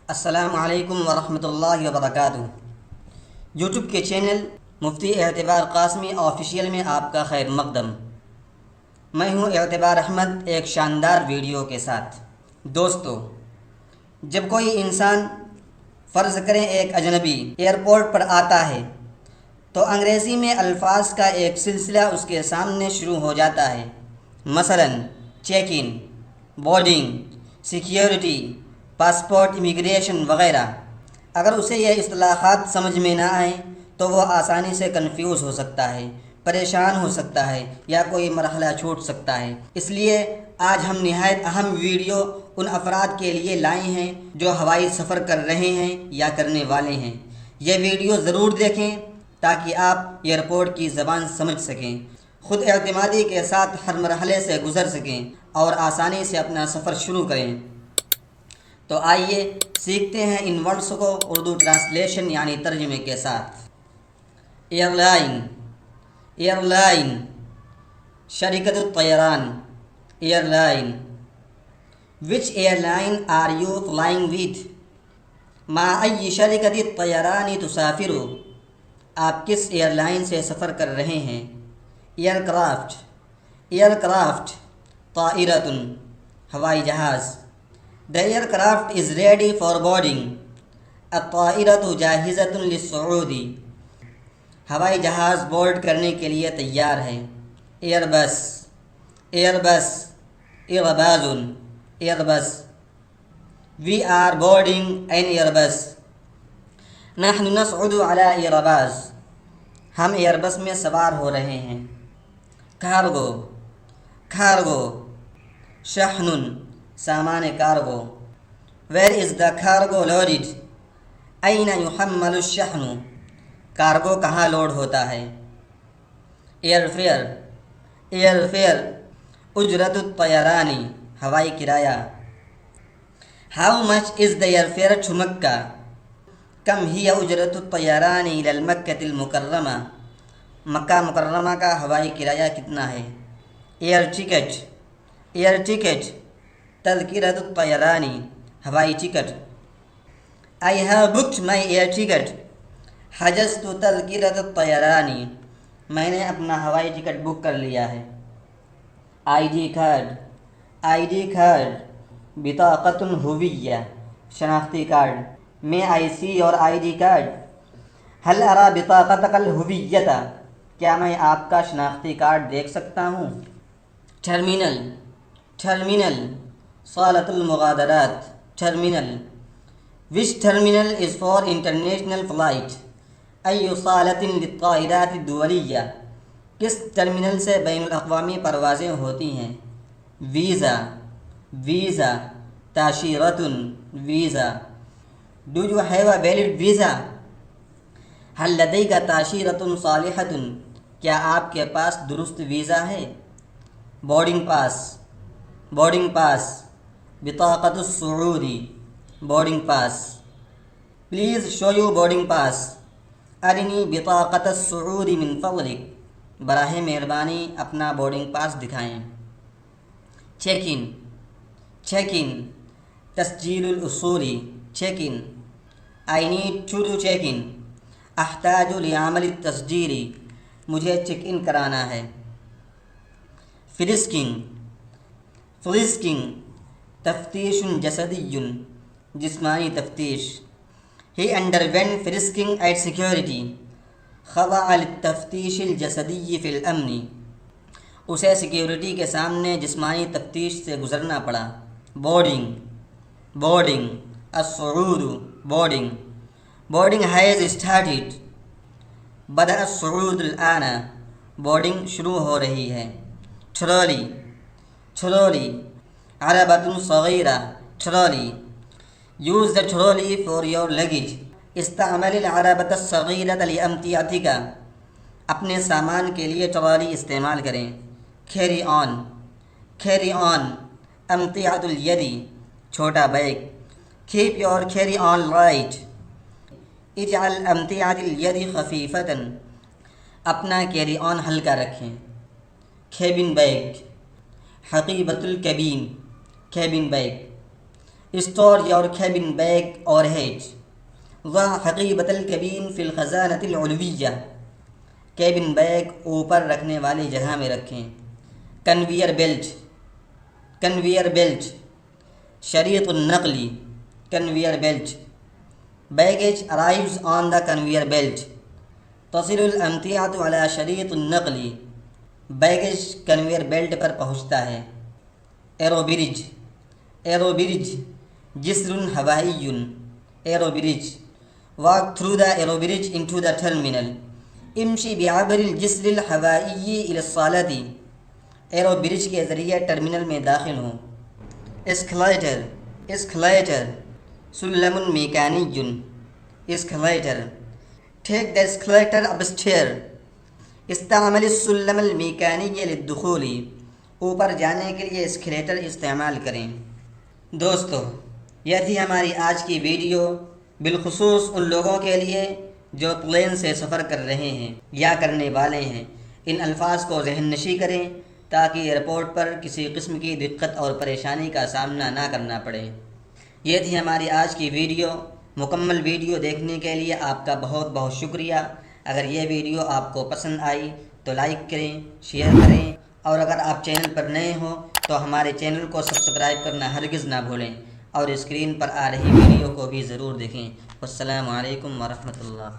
السلام علیکم ورحمۃ اللہ وبرکاتہ۔ یوٹیوب کے چینل مفتی اعتبار قاسمی آفیشیل میں آپ کا خیر مقدم۔ میں ہوں اعتبار احمد ایک شاندار ویڈیو کے ساتھ۔ دوستو، جب کوئی انسان فرض کریں ایک اجنبی ایئرپورٹ پر آتا ہے تو انگریزی میں الفاظ کا ایک سلسلہ اس کے سامنے شروع ہو جاتا ہے، مثلا چیک ان، بورڈنگ، سیکیورٹی، پاسپورٹ، امیگریشن وغیرہ۔ اگر اسے یہ اصطلاحات سمجھ میں نہ آئیں تو وہ آسانی سے کنفیوز ہو سکتا ہے، پریشان ہو سکتا ہے یا کوئی مرحلہ چھوٹ سکتا ہے۔ اس لیے آج ہم نہایت اہم ویڈیو ان افراد کے لیے لائے ہیں جو ہوائی سفر کر رہے ہیں یا کرنے والے ہیں۔ یہ ویڈیو ضرور دیکھیں تاکہ آپ ایئرپورٹ کی زبان سمجھ سکیں، خود اعتمادی کے ساتھ ہر مرحلے سے گزر سکیں اور آسانی سے اپنا سفر شروع کریں۔ تو آئیے سیکھتے ہیں ان ورڈز کو اردو ٹرانسلیشن یعنی ترجمے کے ساتھ۔ ایئرلائن، ایئرلائن، شرکت الطیران، airline. Which airline are you flying with? مع ای شرکت الطیران تسافر؟ آپ کس ایئرلائن سے سفر کر رہے ہیں؟ ایئرکرافٹ، ایئرکرافٹ، طائرۃ، ہوائی جہاز۔ The aircraft is ready for boarding. الطائرة جاہزة للصعود۔ ہوائی جہاز بورڈ کرنے کے لیے تیار ہے۔ ایئر بس، ایئر بس، ایئرباز، ایئر بس۔ We are boarding an airbus. نحن نصعد على ایئرباز۔ ہم ایئر بس میں سوار ہو رہے ہیں۔ کارگو، کارگو، شحن، سامان cargo. Where is the cargo loaded? أين يحمل الشحن؟ کارگو کہاں لوڈ ہوتا ہے؟ ایئر فیئر، ایئر فیئر، اجرت الطیران، ہوائی کرایہ۔ How much is the airfare to مکہ؟ کم ہی اجرت الطیران إلى المکۃ المکرمہ؟ مکہ مکرمہ کا ہوائی کرایہ کتنا ہے؟ ایئر ٹکٹ، ایئر ٹکٹ، تذکرۃ الطیران، ہوائی ticket. I have booked my air ticket. حجزت تذکرۃ الطیران، میں نے اپنا ہوائی ٹکٹ بک کر لیا ہے۔ I D card, I D card, بطاقۃ ہویہ، شناختی کارڈ۔ میں آئی سی اور آئی ڈی کارڈ؟ هل ارى بطاقتك الهویہ؟ کیا میں آپ کا شناختی کارڈ دیکھ سکتا ہوں؟ ٹرمینل، ٹرمینل، صالۃ المغادرات، terminal. Which terminal is for international flight? أي صالة للطائرات الدولية؟ کس ٹرمینل سے بین الاقوامی پروازیں ہوتی ہیں؟ ویزا، ویزا، تاشیرۃ، visa. Do you have a valid visa? هل لديك تاشیرۃ صالحة؟ کیا آپ کے پاس درست ویزا ہے؟ بورڈنگ پاس، بورڈنگ پاس، بطاقۃ الصعود، boarding pass. Please show you boarding pass. ارنی بطاقۃ الصعود من فضلک، براہ مہربانی اپنا بورڈنگ پاس دکھائیں۔ چیک ان، چیک ان، تسجیل الاصول، check in. I need to do check in. احتاج لعمل التسجیل، مجھے چیک ان کرانا ہے۔ فرسکنگ، فرسکنگ، تفتیش جسدی، جسمانی تفتیش۔ He underwent frisking at security. خضع للتفتیش الجسدی فی الامن، اسے سیکیورٹی کے سامنے جسمانی تفتیش سے گزرنا پڑا۔ بورڈنگ، بورڈنگ، الصعود، بورڈنگ۔ Boarding has started. بدأ الصعود الآن، بورڈنگ شروع ہو رہی ہے۔ ٹرالی، ٹرالی، عربۃ صغیرہ، trolley. Use the trolley for your luggage. استعمل العربۃ الصغیرۃ لأمتعتک، اپنے سامان کے لیے ٹرالی استعمال کریں۔ کیری آن، کیری آن، امتعۃ الید، چھوٹا bag. Keep your carry on light. اجعل امتعۃ الید خفیفۃ، اپنا کیری آن ہلکا رکھیں۔ کیبن بیگ، حقیبۃ الکبین، cabin bag. Store your cabin bag or hat. ضع حقیبۃ الکبین فی الخزانۃ العلویہ. کیبن بیگ اوپر رکھنے والی جگہ میں رکھیں. Conveyor belt. Conveyor belt. شریط النقلی. Conveyor belt. Baggage arrives on the conveyor belt. تصل الامتعۃ علی شریط النقلی. بیگیج کنویئر بیلٹ پر پہنچتا ہے. Aero bridge. ایرو برج جسر ہوائی. Aero bridge. walk through the aero bridge into the terminal. امشی بعبر الجسر الہوائی الی الصالۃ. ایرو برج کے ذریعے ٹرمینل میں داخل ہوں. اسکلیٹر. اسکلیٹر سلم میکانی. اسکلیٹر. ٹیک دا اسکلیٹر upstairs. استعمل السلم المیکانی للدخول. اوپر جانے کے لیے اسکلیٹر استعمال کریں. دوستو، یہ تھی ہماری آج کی ویڈیو، بالخصوص ان لوگوں کے لیے جو پلین سے سفر کر رہے ہیں یا کرنے والے ہیں. ان الفاظ کو ذہن نشی کریں تاکہ ایئرپورٹ پر کسی قسم کی دقت اور پریشانی کا سامنا نہ کرنا پڑے. یہ تھی ہماری آج کی ویڈیو. مکمل ویڈیو دیکھنے کے لیے آپ کا بہت بہت شکریہ. اگر یہ ویڈیو آپ کو پسند آئی تو لائک کریں، شیئر کریں، اور اگر آپ چینل پر نئے ہوں تو ہمارے چینل کو سبسکرائب کرنا ہرگز نہ بھولیں، اور اسکرین پر آ رہی ویڈیو کو بھی ضرور دیکھیں. السلام علیکم ورحمۃ اللہ.